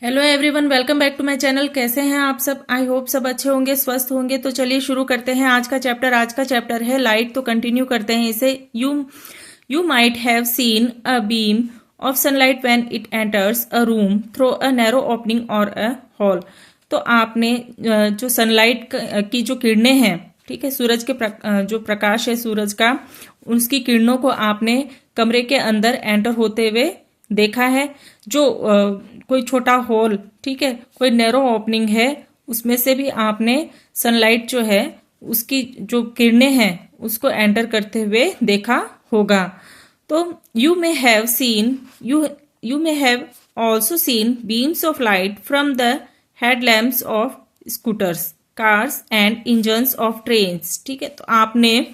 Hello everyone, welcome back to my channel. कैसे हैं आप सब? आई होप सब अच्छे होंगे, स्वस्थ होंगे। तो चलिए शुरू करते हैं आज का चैप्टर। आज का चैप्टर है लाइट। तो कंटिन्यू करते हैं इसे। You might have seen a beam of sunlight when it enters a room through a narrow opening और अ हॉल। तो आपने जो सनलाइट की जो किरणें हैं, ठीक है, सूरज के जो प्रकाश है सूरज का, उसकी किरणों को आपने कमरे के अंदर एंटर होते हुए देखा है। जो कोई छोटा हॉल, ठीक है, कोई नैरो ओपनिंग है, उसमें से भी आपने सनलाइट जो है उसकी जो किरणें हैं उसको एंटर करते हुए देखा होगा। तो you may have also seen beams of light from the headlamps of scooters, cars and engines of trains. ठीक है, तो आपने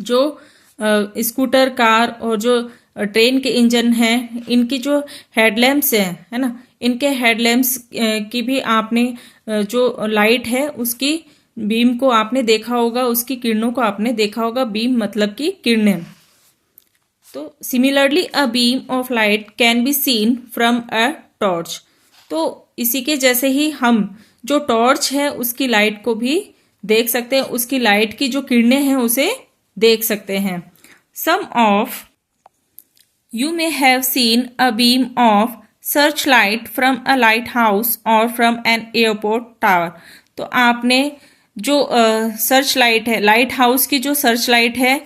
जो स्कूटर, कार और जो ट्रेन के इंजन हैं, इनकी जो हेडलैम्प्स हैं, है ना, इनके हेडलैम्प्स की भी आपने जो लाइट है उसकी बीम को आपने देखा होगा, उसकी किरणों को आपने देखा होगा। बीम मतलब की किरणें। तो similarly a beam of light can be seen from a torch. तो इसी के जैसे ही हम जो टॉर्च है उसकी लाइट को भी देख सकते हैं, उसकी लाइट की जो किरणें हैं उसे देख सकते हैं। सम of You may have seen a beam of searchlight from a lighthouse or from an airport tower. तो आपने जो सर्च लाइट है, लाइट हाउस की जो सर्च लाइट है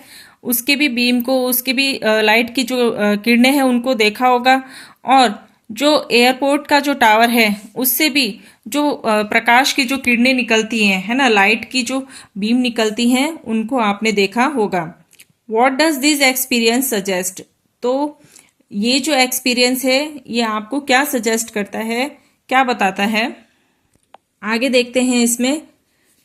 उसके भी बीम को, उसके भी लाइट की जो किरणें हैं उनको देखा होगा। और जो एयरपोर्ट का जो टावर है उससे भी जो प्रकाश की जो किरणें निकलती हैं, है ना, लाइट की जो बीम निकलती हैं, उनको आपने देखा होगा। What does this experience suggest? तो ये जो एक्सपीरियंस है ये आपको क्या सजेस्ट करता है, क्या बताता है? आगे देखते हैं इसमें।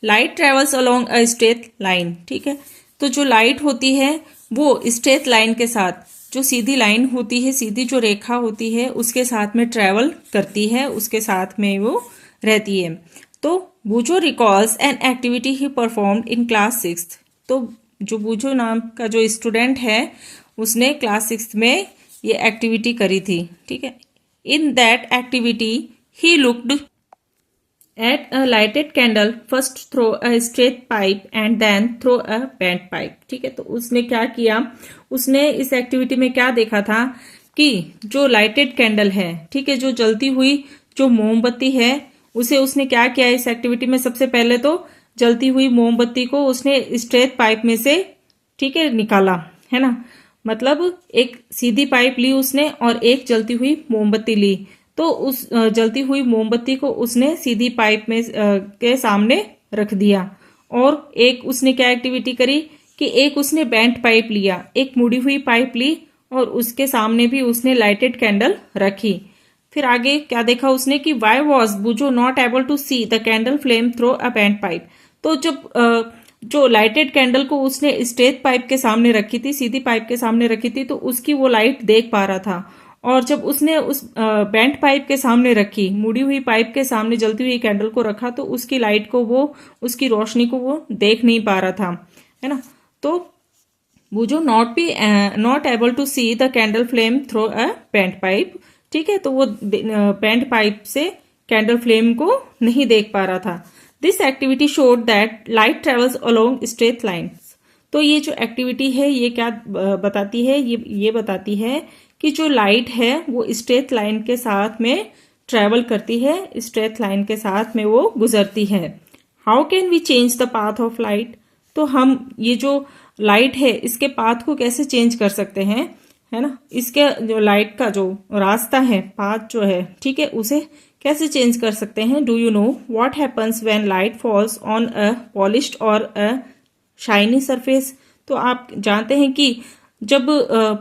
Light travels along a straight line. ठीक है, तो जो लाइट होती है वो स्ट्रेट लाइन के साथ, जो सीधी लाइन होती है, सीधी जो रेखा होती है उसके साथ में ट्रेवल करती है, उसके साथ में वो रहती है। तो Boojho recalls an activity he performed in class 6। तो जो बूझो नाम का जो स्टूडेंट है उसने क्लास 6 में ये एक्टिविटी करी थी। ठीक है, in that activity he looked at a lighted candle first through a straight pipe and then through a bent pipe. ठीक है, तो उसने क्या किया, उसने इस एक्टिविटी में क्या देखा था कि जो लाइटेड कैंडल है, ठीक है, जो जलती हुई जो मोमबत्ती है, उसे उसने क्या किया इस एक्टिविटी में? सबसे पहले तो जलती हुई मोमबत्ती को उसने स्ट्रेट पाइप में से, ठीक है, निकाला, है ना, मतलब एक सीधी पाइप ली उसने और एक जलती हुई मोमबत्ती ली। तो उस जलती हुई मोमबत्ती को उसने सीधी पाइप में के सामने रख दिया। और एक उसने क्या एक्टिविटी करी कि एक उसने बेंट पाइप लिया, एक मुड़ी हुई पाइप ली और उसके सामने भी उसने लाइटेड कैंडल रखी। फिर आगे क्या देखा उसने कि why was Boojho not able to see the candle flame through a bent pipe. तो जब जो लाइटेड कैंडल को उसने स्ट्रेट पाइप के सामने रखी थी, सीधी पाइप के सामने रखी थी, तो उसकी वो लाइट देख पा रहा था। और जब उसने उस बेंट पाइप के सामने रखी, मुड़ी हुई पाइप के सामने जलती हुई कैंडल को रखा, तो उसकी लाइट को वो, उसकी रोशनी को वो देख नहीं पा रहा था, है ना। तो Boojho not able to see the candle flame through a bent pipe. ठीक है, तो वो बेंट पाइप से कैंडल फ्लेम को नहीं देख पा रहा था। This activity showed that light travels along straight lines. तो ये जो एक्टिविटी है ये क्या बताती है? ये बताती है कि जो लाइट है वो स्ट्रेट लाइन के साथ में ट्रेवल करती है, स्ट्रेट लाइन के साथ में वो गुजरती है। How can we change the path of light? तो हम ये जो लाइट है इसके पाथ को कैसे चेंज कर सकते हैं, है ना, इसके जो लाइट का जो रास्ता है, पाथ जो है, ठीक है, उसे कैसे चेंज कर सकते हैं? Do you know what happens when light falls on a polished और अ शाइनी सरफेस? तो आप जानते हैं कि जब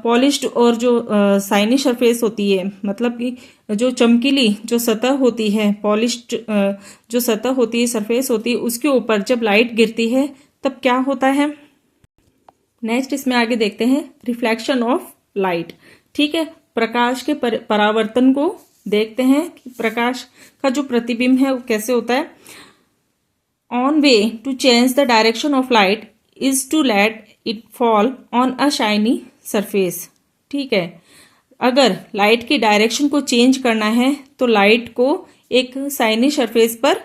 पॉलिश्ड और जो शाइनी सरफेस होती है, मतलब कि जो चमकीली जो सतह होती है, पॉलिश्ड जो सतह होती है, सरफेस होती है, उसके ऊपर जब लाइट गिरती है तब क्या होता है? नेक्स्ट इसमें आगे देखते हैं रिफ्लेक्शन ऑफ लाइट। ठीक है, प्रकाश के परावर्तन को देखते हैं कि प्रकाश का जो प्रतिबिंब है वो कैसे होता है। On way to change the direction of light is to let it fall on a shiny surface. ठीक है, अगर लाइट की डायरेक्शन को चेंज करना है तो लाइट को एक शाइनी सरफेस पर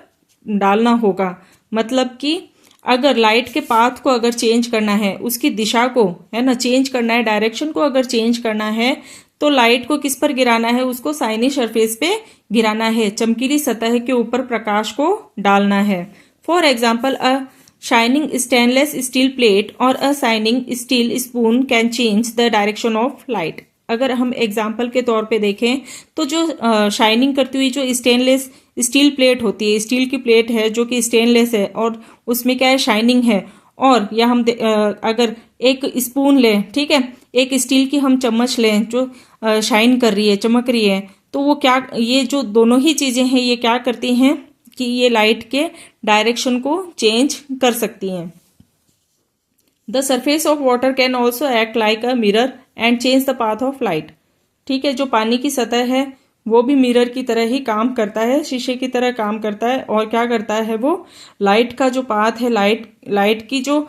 डालना होगा। मतलब कि अगर लाइट के पाथ को अगर चेंज करना है, उसकी दिशा को है ना चेंज करना है, डायरेक्शन को अगर चेंज करना है तो लाइट को किस पर गिराना है, उसको शाइनी सरफेस पे गिराना है, चमकीली सतह के ऊपर प्रकाश को डालना है। For example a shining stainless steel plate और a shining steel spoon can change the direction of light. अगर हम एग्जाम्पल के तौर पे देखें तो जो शाइनिंग करती हुई जो स्टेनलेस स्टील प्लेट होती है, स्टील की प्लेट है जो कि स्टेनलेस है और उसमें क्या है शाइनिंग है, और या हम अगर एक स्पून लें, ठीक है, एक स्टील की हम चम्मच लें जो शाइन कर रही है, चमक रही है, तो वो क्या, ये जो दोनों ही चीजें हैं ये क्या करती हैं कि ये लाइट के डायरेक्शन को चेंज कर सकती हैं। The surface of water can also act like a mirror and change the path of light. ठीक है, जो पानी की सतह है वो भी मिरर की तरह ही काम करता है, शीशे की तरह काम करता है, और क्या करता है वो लाइट का जो पाथ है, लाइट की जो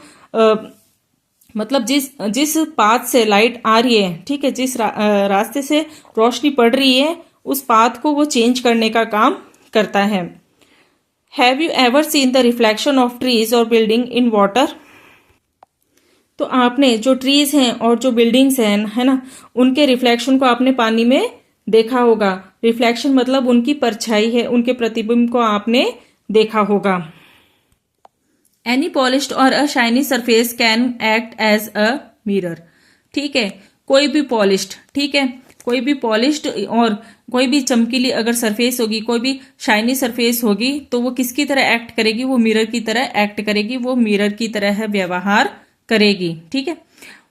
मतलब जिस पाथ से लाइट आ रही है, ठीक है, जिस रास्ते से रोशनी पड़ रही है उस पाथ को वो चेंज करने का काम करता है। Have you ever seen the reflection of trees और बिल्डिंग इन वाटर? तो आपने जो ट्रीज हैं और जो बिल्डिंग्स हैं, है ना, उनके रिफ्लेक्शन को आपने पानी में देखा होगा। रिफ्लेक्शन मतलब उनकी परछाई है, उनके प्रतिबिंब को आपने देखा होगा। एनी पॉलिश्ड और a shiny surface can act as a mirror. ठीक है, कोई भी पॉलिश्ड, ठीक है, कोई भी पॉलिश्ड और कोई भी चमकीली अगर सरफेस होगी, कोई भी शाइनी सरफेस होगी, तो वो किसकी तरह एक्ट करेगी? वो मिरर की तरह एक्ट करेगी, वो मिरर की तरह व्यवहार करेगी। ठीक है,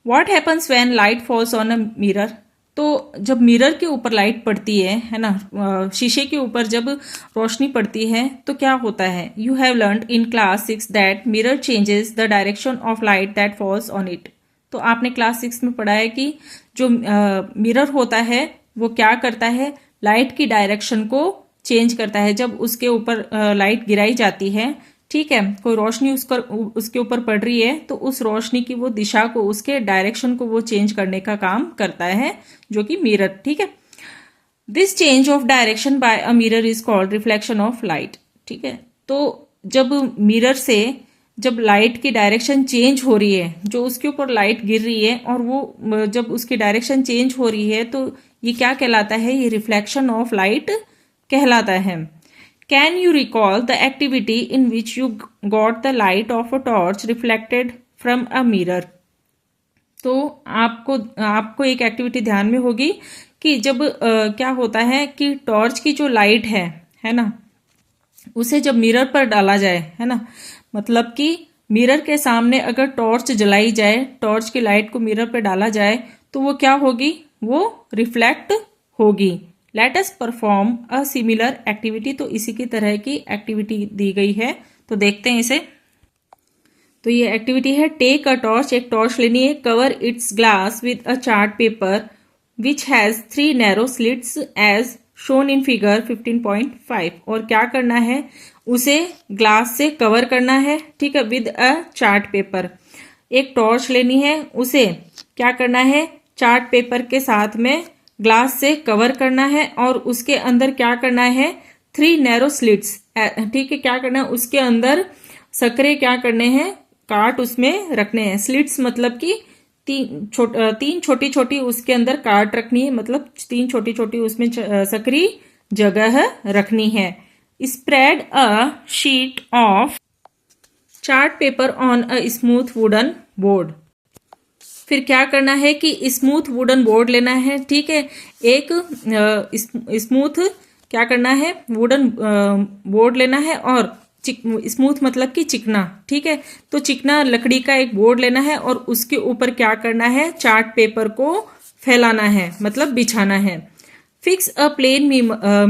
what happens when light falls on a mirror? तो जब मिरर के ऊपर लाइट पड़ती है ना, शीशे के ऊपर जब रोशनी पड़ती है तो क्या होता है? You have learned in class 6 that mirror changes the direction of light that falls on it. तो आपने क्लास 6 में पढ़ा है कि जो मिरर होता है वो क्या करता है? लाइट की डायरेक्शन को चेंज करता है। जब उसके ऊपर लाइट गिराई जाती है, ठीक है, कोई रोशनी उसके ऊपर पड़ रही है, तो उस रोशनी की वो दिशा को, उसके डायरेक्शन को वो चेंज करने का काम करता है, जो कि मिरर। ठीक है, this change of direction by a mirror is called reflection of light. ठीक है, तो जब मिरर से जब लाइट की डायरेक्शन चेंज हो रही है, जो उसके ऊपर लाइट गिर रही है और वो जब उसकी डायरेक्शन चेंज हो रही है, तो ये क्या कहलाता है? ये रिफ्लेक्शन ऑफ लाइट कहलाता है। Can you recall the activity in which you got the light of a torch reflected from a mirror? तो आपको एक एक्टिविटी ध्यान में होगी कि जब क्या होता है कि टॉर्च की जो लाइट है ना, उसे जब मिरर पर डाला जाए, है ना, मतलब कि मिरर के सामने अगर टॉर्च जलाई जाए, टॉर्च की लाइट को मिरर पर डाला जाए, तो वो क्या होगी? वो रिफ्लेक्ट होगी। Let us perform a similar activity. तो इसी की तरह की एक्टिविटी दी गई है, तो देखते हैं इसे। तो ये एक्टिविटी है, टेक अ टॉर्च, एक टॉर्च लेनी है, cover its glass with a chart paper which has 3 narrow slits as shown in figure 15.5। और क्या करना है? उसे ग्लास से कवर करना है, ठीक है, विद अ चार्ट पेपर। एक टॉर्च लेनी है, उसे क्या करना है? चार्ट पेपर के साथ में ग्लास से कवर करना है, और उसके अंदर क्या करना है? 3 नैरो स्लिट्स, ठीक है, क्या करना है? उसके अंदर सकरे क्या करने हैं? काट उसमें रखने हैं। स्लिट्स मतलब कि तीन छोटी छोटी उसके अंदर काट रखनी है, मतलब 3 छोटी छोटी उसमें सकरी जगह रखनी है। Spread a sheet of chart paper on a smooth wooden board. फिर क्या करना है कि स्मूथ वुडन बोर्ड लेना है, ठीक है, एक स्मूथ क्या करना है? वुडन बोर्ड लेना है, और स्मूथ मतलब कि चिकना, ठीक है, तो चिकना लकड़ी का एक बोर्ड लेना है, और उसके ऊपर क्या करना है? चार्ट पेपर को फैलाना है, मतलब बिछाना है। Fix a plane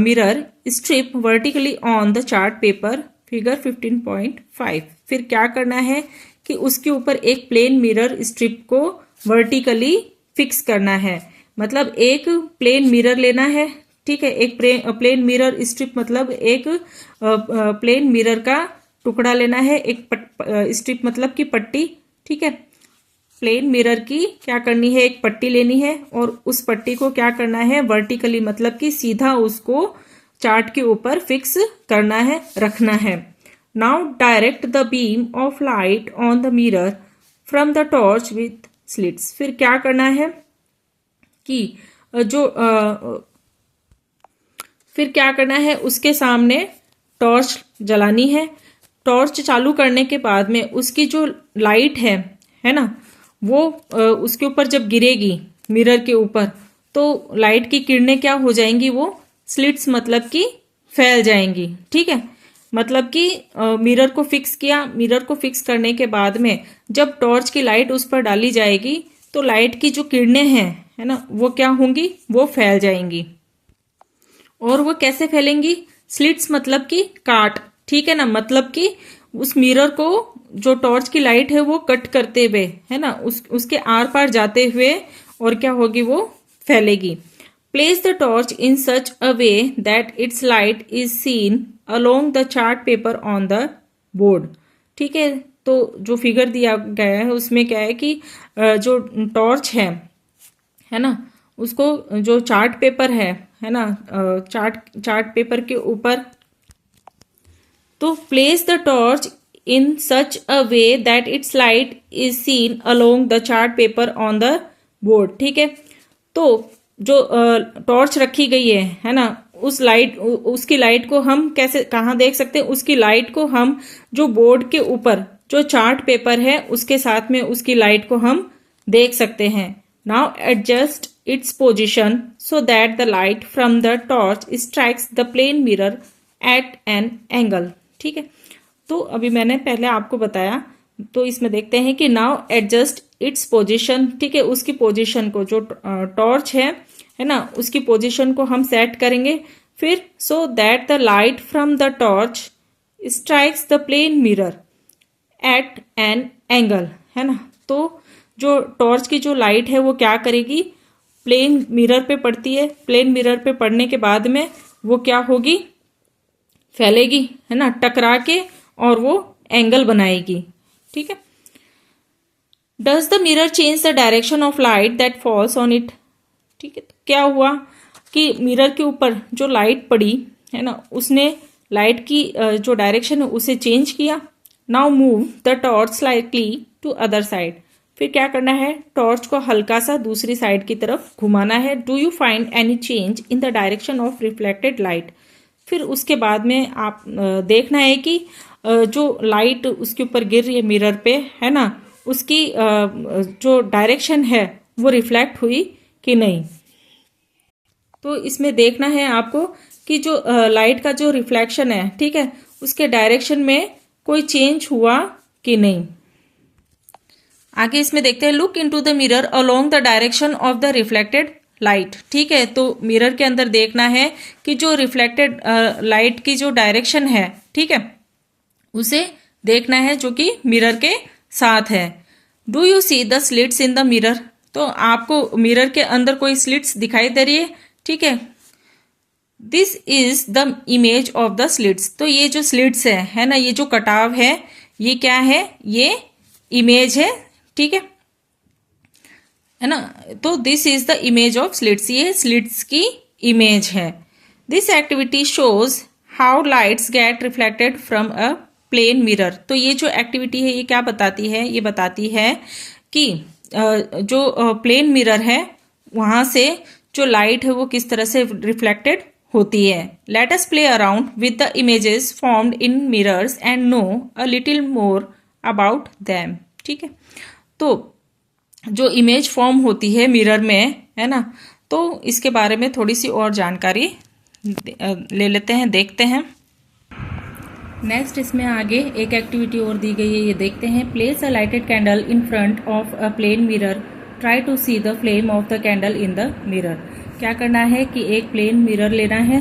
mirror strip vertically on the chart paper figure 15.5। फिर क्या करना है कि उसके ऊपर एक प्लेन मिरर स्ट्रिप को वर्टिकली फिक्स करना है, मतलब एक प्लेन मिरर लेना है, ठीक है, एक प्लेन मिरर स्ट्रिप मतलब एक प्लेन मिरर का टुकड़ा लेना है, एक स्ट्रिप मतलब की पट्टी, ठीक है, प्लेन मिरर की क्या करनी है, एक पट्टी लेनी है और उस पट्टी को क्या करना है, वर्टिकली मतलब कि सीधा उसको चार्ट के ऊपर फिक्स करना है, रखना है। Now direct the beam of light on the mirror from the torch with slits. फिर क्या करना है कि फिर क्या करना है, उसके सामने टॉर्च जलानी है। टॉर्च चालू करने के बाद में उसकी जो लाइट है ना, वो उसके ऊपर जब गिरेगी मिरर के ऊपर, तो लाइट की किरणें क्या हो जाएंगी, वो स्लिट्स मतलब कि फैल जाएंगी। ठीक है, मतलब कि मिरर को फिक्स किया, मिरर को फिक्स करने के बाद में जब टॉर्च की लाइट उस पर डाली जाएगी तो लाइट की जो किरणें हैं, है ना, वो क्या होंगी, वो फैल जाएंगी। और वो कैसे फैलेंगी, स्लिट्स मतलब कि काट, ठीक है ना, मतलब कि उस मिरर को जो टॉर्च की लाइट है वो कट करते हुए, है ना, उसके आर पार जाते हुए और क्या होगी, वो फैलेगी। Place the torch in such a way that its light is seen along the chart paper on the board. ठीक है, तो जो फिगर दिया गया है उसमें क्या है कि जो टॉर्च है ना, उसको जो चार्ट पेपर है ना, चार्ट पेपर के ऊपर, तो place the torch in such a way that its light is seen along the chart paper on the board. ठीक है, तो जो टॉर्च रखी गई है ना, उसकी लाइट को हम कैसे, कहाँ देख सकते हैं, उसकी लाइट को हम जो बोर्ड के ऊपर जो चार्ट पेपर है उसके साथ में उसकी लाइट को हम देख सकते हैं। Now adjust its position so that the light from the torch strikes the plane mirror at an angle. ठीक है, तो अभी मैंने पहले आपको बताया, तो इसमें देखते हैं कि नाउ एडजस्ट इट्स पोजीशन। ठीक है, उसकी पोजीशन को, जो टॉर्च है ना, उसकी पोजीशन को हम सेट करेंगे। फिर so that the light from the torch strikes the plane mirror at an angle, है ना, तो जो टॉर्च की जो लाइट है वो क्या करेगी, प्लेन मिरर पे पड़ती है, प्लेन मिरर पे पड़ने के बाद में वो क्या होगी, फैलेगी, है ना, टकरा के, और वो एंगल बनाएगी। ठीक है, does the mirror change the direction of light that falls on it. ठीक है, तो क्या हुआ कि मिरर के ऊपर जो लाइट पड़ी है ना, उसने लाइट की जो डायरेक्शन है उसे चेंज किया। Now move the torch slightly to other side. फिर क्या करना है, टॉर्च को हल्का सा दूसरी साइड की तरफ घुमाना है। Do you find any change in the direction of reflected light. फिर उसके बाद में आप देखना है कि जो लाइट उसके ऊपर गिर रही है मिरर पे, है ना, उसकी जो डायरेक्शन है वो रिफ्लेक्ट हुई कि नहीं। तो इसमें देखना है आपको कि जो लाइट का जो रिफ्लेक्शन है, ठीक है, उसके डायरेक्शन में कोई चेंज हुआ कि नहीं। आगे इसमें देखते हैं, look into the mirror along the direction of the reflected light. ठीक है, तो मिरर के अंदर देखना है कि जो रिफ्लेक्टेड लाइट की जो डायरेक्शन है, ठीक है, उसे देखना है जो कि मिरर के साथ है। Do you see the slits in the mirror. तो आपको मिरर के अंदर कोई स्लिट्स दिखाई दे रही है। ठीक है, this is the image of the slits. तो ये जो स्लिट्स है ना, ये जो कटाव है, ये क्या है, ये इमेज है। ठीक है ना, तो this is the image of slits, ये स्लिट्स की इमेज है। This activity shows how lights get reflected from a plane mirror. तो ये जो एक्टिविटी है ये क्या बताती है, ये बताती है कि जो प्लेन मिरर है वहां से जो लाइट है वो किस तरह से रिफ्लेक्टेड होती है। Let us play around with the images formed in mirrors and know a little more about them. ठीक है, तो जो इमेज फॉर्म होती है मिरर में, है ना, तो इसके बारे में थोड़ी सी और जानकारी ले लेते हैं, देखते हैं। नेक्स्ट इसमें आगे एक एक्टिविटी और दी गई है, ये देखते हैं। Place a lighted candle in front of a plane mirror, try to see the flame of the candle in the mirror. क्या करना है कि एक प्लेन मिरर लेना है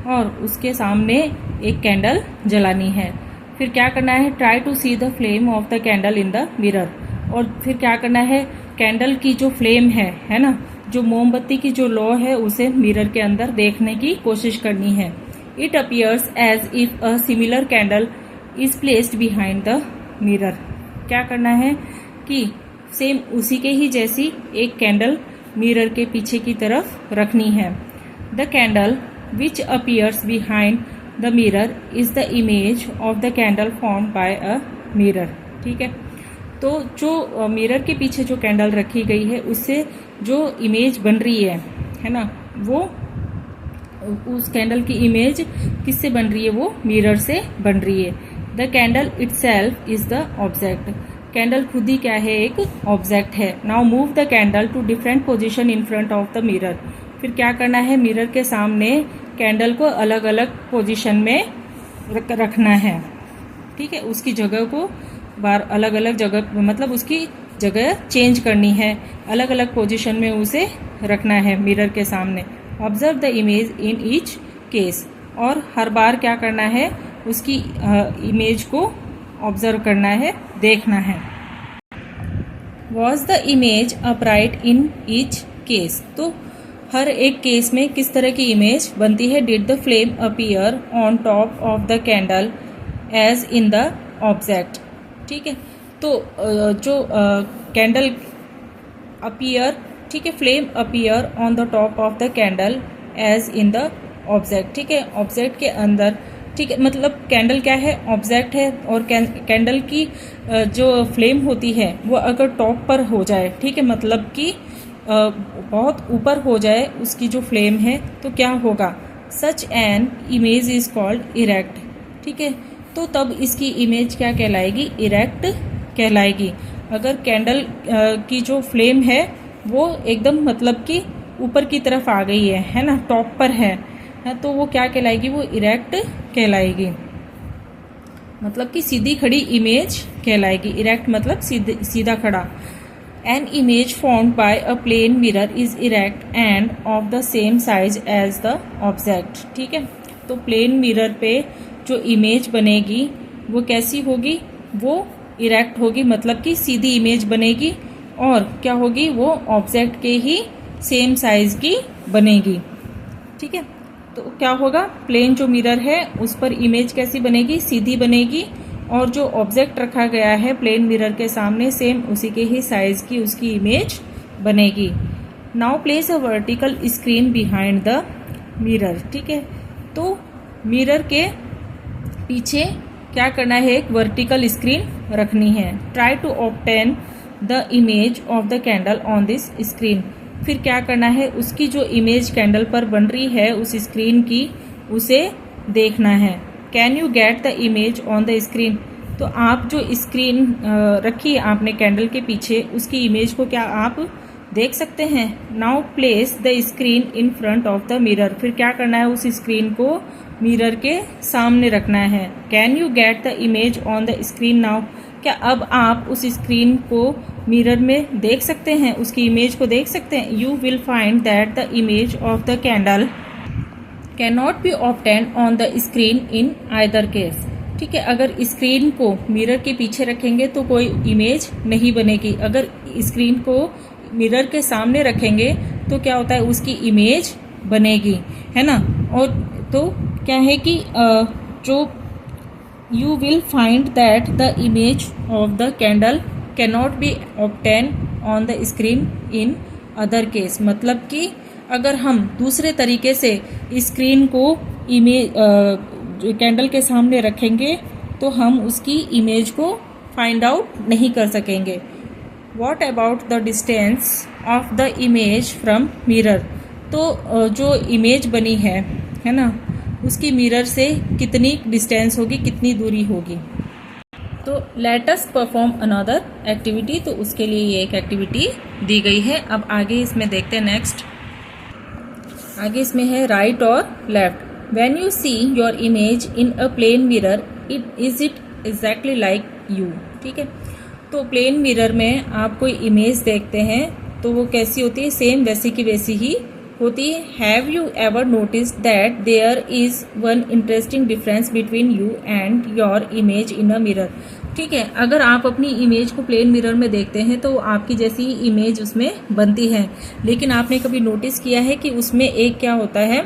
और उसके सामने एक कैंडल जलानी है। फिर क्या करना है, try to see the flame of the candle in the mirror. और फिर क्या करना है, कैंडल की जो फ्लेम है ना, जो मोमबत्ती की जो लौ है, उसे मिरर के अंदर देखने की कोशिश करनी है। It appears as if a similar candle is placed behind the mirror. क्या करना है कि सेम उसी के ही जैसी एक कैंडल मिरर के पीछे की तरफ रखनी है। The candle which appears behind the mirror is the image of the candle formed by a mirror. ठीक है, तो जो मिरर के पीछे जो कैंडल रखी गई है उससे जो इमेज बन रही है ना, वो उस कैंडल की इमेज किससे बन रही है, वो मिरर से बन रही है। The candle itself is the object. Candle खुद ही क्या है, एक ऑब्जेक्ट है। Now move the candle to different position in front of the mirror. फिर क्या करना है, मिरर के सामने कैंडल को अलग अलग पोजीशन में रखना है। ठीक है, उसकी जगह को बार अलग अलग जगह, मतलब उसकी जगह चेंज करनी है, अलग अलग पोजीशन में उसे रखना है मिरर के सामने। Observe the image in each case. और हर बार क्या करना है, उसकी इमेज को ऑब्जर्व करना है, देखना है। Was the image upright in each case. तो हर एक केस में किस तरह की इमेज बनती है। Did the flame appear on top of the candle as in the object. ठीक है, तो जो कैंडल अपीयर, ठीक है, flame appear on the top of the candle as in the object. ठीक है, ऑब्जेक्ट के अंदर, ठीक है, मतलब कैंडल क्या है, ऑब्जेक्ट है, और कैंडल की जो फ्लेम होती है वो अगर टॉप पर हो जाए, ठीक है, मतलब कि बहुत ऊपर हो जाए उसकी जो फ्लेम है, तो क्या होगा, such an image is called erect. ठीक है, तो तब इसकी इमेज क्या कहलाएगी, इरेक्ट कहलाएगी। अगर कैंडल की जो फ्लेम है वो एकदम मतलब कि ऊपर की तरफ आ गई है ना, टॉप पर है, तो वो क्या कहलाएगी, वो इरेक्ट कहलाएगी, मतलब कि सीधी खड़ी इमेज कहलाएगी। इरेक्ट मतलब सीधा खड़ा। An image formed by a plane mirror is erect and of the same size as the object. ठीक है, तो प्लेन मिरर पे जो इमेज बनेगी वो कैसी होगी, वो इरेक्ट होगी, मतलब कि सीधी इमेज बनेगी, और क्या होगी, वो ऑब्जेक्ट के ही सेम साइज की बनेगी। ठीक है, तो क्या होगा, प्लेन जो मिरर है उस पर इमेज कैसी बनेगी, सीधी बनेगी, और जो ऑब्जेक्ट रखा गया है प्लेन मिरर के सामने सेम उसी के ही साइज की उसकी इमेज बनेगी। Now place a vertical screen behind the mirror. ठीक है, तो मिरर के पीछे क्या करना है, एक वर्टिकल स्क्रीन रखनी है। Try to obtain the image of the candle on this screen. फिर क्या करना है, उसकी जो इमेज कैंडल पर बन रही है उस स्क्रीन की, उसे देखना है। Can you get the image on the screen. तो आप जो स्क्रीन रखी है आपने कैंडल के पीछे, उसकी इमेज को क्या आप देख सकते हैं। Now place the screen in front of the mirror. फिर क्या करना है, उस स्क्रीन को मिरर के सामने रखना है। Can you get the image on the screen now. क्या अब आप उस स्क्रीन को मिरर में देख सकते हैं, उसकी इमेज को देख सकते हैं। You will find that the image of the candle can not be obtain on the screen in either case. ठीक है, अगर स्क्रीन को मिरर के पीछे रखेंगे तो कोई इमेज नहीं बनेगी, अगर स्क्रीन को मिरर के सामने रखेंगे तो क्या होता है, उसकी इमेज बनेगी, है ना। और तो क्या है कि जो you will find that the image of the candle cannot be obtained on the screen in other case। मतलब कि अगर हम दूसरे तरीके से स्क्रीन को इमेज कैंडल के सामने रखेंगे तो हम उसकी इमेज को फाइंड आउट नहीं कर सकेंगे। What about the distance of the image from mirror। तो जो इमेज बनी है ना, उसकी मिरर से कितनी डिस्टेंस होगी, कितनी दूरी होगी। तो let us perform another activity. तो उसके लिए ये एक एक्टिविटी दी गई है। अब आगे इसमें देखते हैं नेक्स्ट। आगे इसमें है राइट और left. When you see your image in a plane mirror it exactly like you. ठीक है, तो प्लेन मिरर में आप कोई इमेज देखते हैं तो वो कैसी होती है, सेम वैसी की वैसी ही होती है। Have you ever noticed that there is one interesting difference between you and your image in a mirror. ठीक है, अगर आप अपनी इमेज को प्लेन मिरर में देखते हैं तो आपकी जैसी इमेज उसमें बनती है, लेकिन आपने कभी नोटिस किया है कि उसमें एक क्या होता है,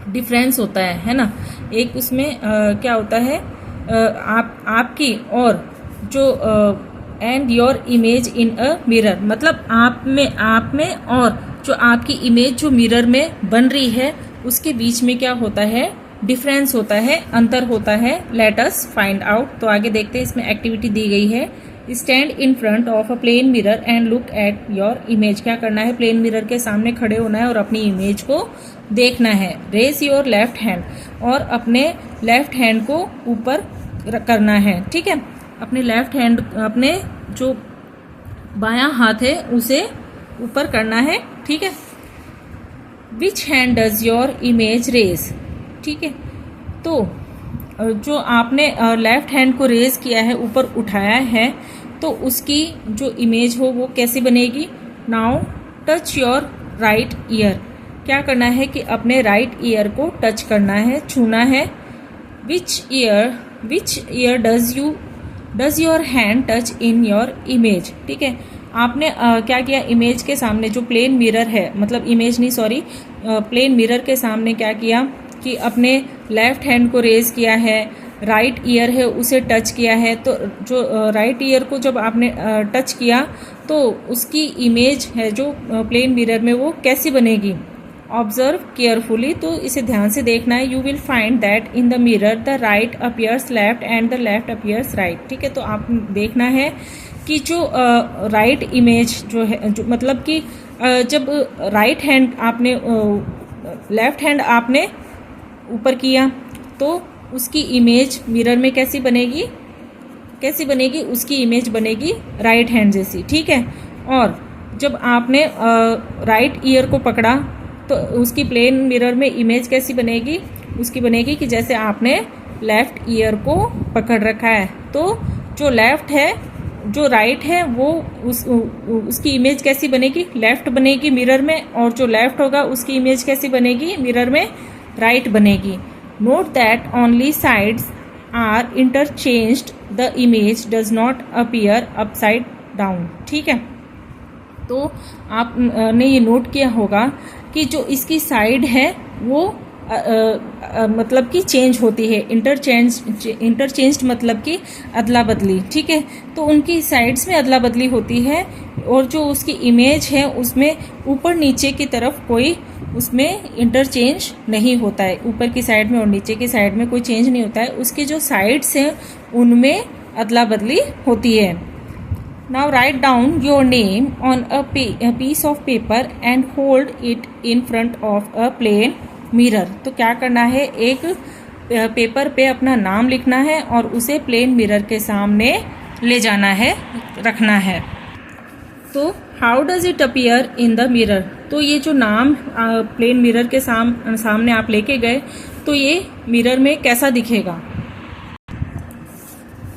डिफरेंस होता है ना। एक उसमें क्या होता है, आपकी और जो and your image in a mirror, मतलब आप में और जो आपकी इमेज जो मिरर में बन रही है उसके बीच में क्या होता है, डिफरेंस होता है, अंतर होता है। Let us find out. तो आगे देखते हैं, इसमें एक्टिविटी दी गई है, stand in front of a plane mirror and look at your image. क्या करना है, प्लेन मिरर के सामने खड़े होना है और अपनी इमेज को देखना है। रेज योर लेफ्ट हैंड, और अपने लेफ्ट हैंड को ऊपर करना है, ठीक है। अपने लेफ्ट हैंड, अपने जो बायां हाथ है उसे ऊपर करना है, ठीक है। Which hand does your image raise, ठीक है। तो जो आपने लेफ्ट हैंड को रेज किया है, ऊपर उठाया है, तो उसकी जो इमेज हो वो कैसी बनेगी। Now touch your right year. क्या करना है कि अपने राइट ईयर को टच करना है, छूना है। Which year does your hand touch in your image, ठीक है। आपने क्या किया, इमेज के सामने जो प्लेन मिरर है, मतलब इमेज नहीं सॉरी, प्लेन मिरर के सामने क्या किया कि अपने लेफ्ट हैंड को रेज किया है, राइट ईयर है उसे टच किया है। तो जो राइट ईयर को जब आपने टच किया तो उसकी इमेज है जो प्लेन मिरर में वो कैसी बनेगी। ऑब्जर्व केयरफुली, तो इसे ध्यान से देखना है। You will find that in the mirror the right appears left and the left appears right, ठीक है। तो आप देखना है कि जो राइट इमेज जो है, जो मतलब कि जब राइट हैंड आपने लेफ्ट हैंड आपने ऊपर किया तो उसकी इमेज मिरर में कैसी बनेगी, उसकी इमेज बनेगी राइट हैंड जैसी, ठीक है। और जब आपने राइट ईयर को पकड़ा तो उसकी प्लेन मिरर में इमेज कैसी बनेगी, उसकी बनेगी कि जैसे आपने लेफ्ट ईयर को पकड़ रखा है। तो जो लेफ्ट है, जो राइट है, वो उसकी इमेज कैसी बनेगी, लेफ्ट बनेगी मिरर में, और जो लेफ्ट होगा उसकी इमेज कैसी बनेगी मिरर में, राइट बनेगी। Note that only sides are interchanged, the image does not appear upside down, ठीक है। तो आपने ये नोट किया होगा कि जो इसकी साइड है वो मतलब कि चेंज होती है, इंटरचेंज्ड मतलब कि अदला बदली, ठीक है। तो उनकी साइड्स में अदला बदली होती है, और जो उसकी इमेज है उसमें ऊपर नीचे की तरफ कोई उसमें इंटरचेंज नहीं होता है। ऊपर की साइड में और नीचे की साइड में कोई चेंज नहीं होता है, उसकी जो साइड्स हैं उनमें अदला बदली होती है। Now write down your name on a piece of paper and hold it in front of a plane mirror. तो क्या करना है, एक पेपर पे अपना नाम लिखना है और उसे प्लेन मिरर के सामने ले जाना है, रखना है। तो how does it appear in the mirror, तो ये जो नाम प्लेन मिरर के सामने आप लेके गए तो ये मिरर में कैसा दिखेगा।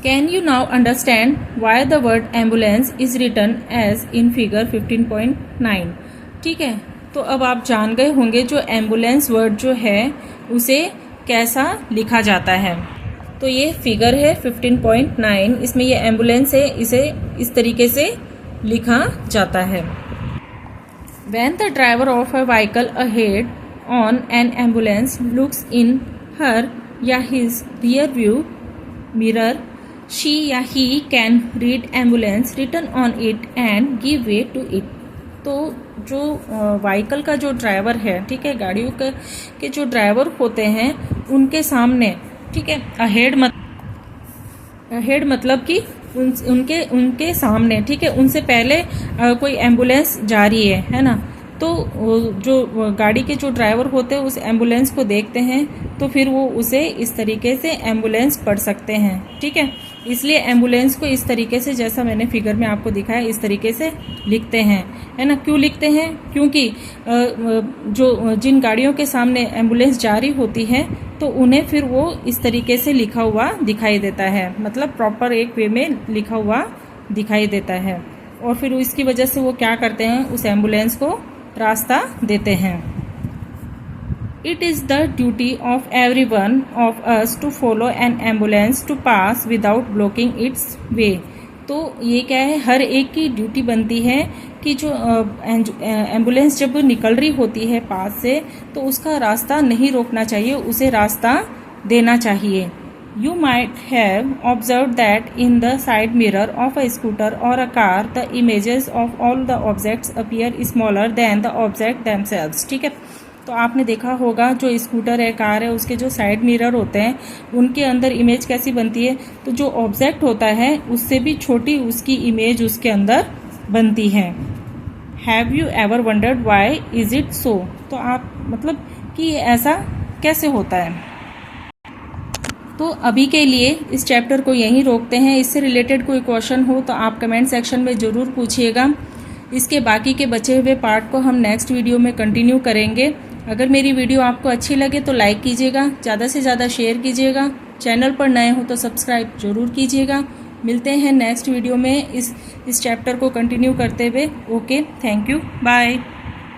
Can you now understand why the word ambulance is written as in figure 15.9, ठीक है। तो अब आप जान गए होंगे जो एम्बुलेंस वर्ड जो है उसे कैसा लिखा जाता है। तो ये फिगर है 15.9, इसमें ये एम्बुलेंस है, इसे इस तरीके से लिखा जाता है। When the driver of a vehicle ahead on an ambulance looks in her या his rear view mirror, she या he can read ambulance written on it and give way to it. तो जो व्हीकल का जो driver है, ठीक है, गाड़ियों के जो ड्राइवर होते हैं उनके सामने, ठीक है, अहेड मतलब कि उनके सामने, ठीक है, उनसे पहले कोई एम्बुलेंस जा रही है ना। तो जो गाड़ी के जो ड्राइवर होते हैं उस एम्बुलेंस को देखते हैं तो फिर वो उसे इस तरीके से एम्बुलेंस पढ़ सकते हैं, ठीक है। इसलिए एम्बुलेंस को इस तरीके से, जैसा मैंने फिगर में आपको दिखाया, इस तरीके से लिखते हैं, है ना। क्यों लिखते हैं, क्योंकि जो जिन गाड़ियों के सामने एम्बुलेंस जा रही होती है तो उन्हें फिर वो इस तरीके से लिखा हुआ दिखाई देता है, मतलब प्रॉपर एक वे में लिखा हुआ दिखाई देता है। और फिर इसकी वजह से वो क्या करते हैं, उस एम्बुलेंस को रास्ता देते हैं। It is the duty of every one of us to follow an ambulance to pass without blocking its way. तो ये क्या है, हर एक की ड्यूटी बनती है कि जो एम्बुलेंस जब निकल रही होती है पास से तो उसका रास्ता नहीं रोकना चाहिए, उसे रास्ता देना चाहिए। You might have observed that in the side mirror of a scooter or a car, the images of all the objects appear smaller than the object themselves. ठीक है, तो आपने देखा होगा जो स्कूटर है, कार है, उसके जो साइड मिरर होते हैं उनके अंदर इमेज कैसी बनती है, तो जो ऑब्जेक्ट होता है उससे भी छोटी उसकी इमेज उसके अंदर बनती है. Have you ever wondered Y is it so? तो आप मतलब कि ऐसा कैसे होता है. तो अभी के लिए इस चैप्टर को यहीं रोकते हैं. इससे रिलेटेड कोई क्वेश्चन हो तो आप कमेंट सेक्शन में ज़रूर पूछिएगा. इसके बाकी के बचे हुए पार्ट को हम नेक्स्ट वीडियो में कंटिन्यू करेंगे. अगर मेरी वीडियो आपको अच्छी लगे तो लाइक कीजिएगा, ज़्यादा से ज़्यादा शेयर कीजिएगा. चैनल पर नए हो तो सब्सक्राइब जरूर कीजिएगा. मिलते हैं नेक्स्ट वीडियो में इस चैप्टर को कंटिन्यू करते हुए. Okay, thank you, bye.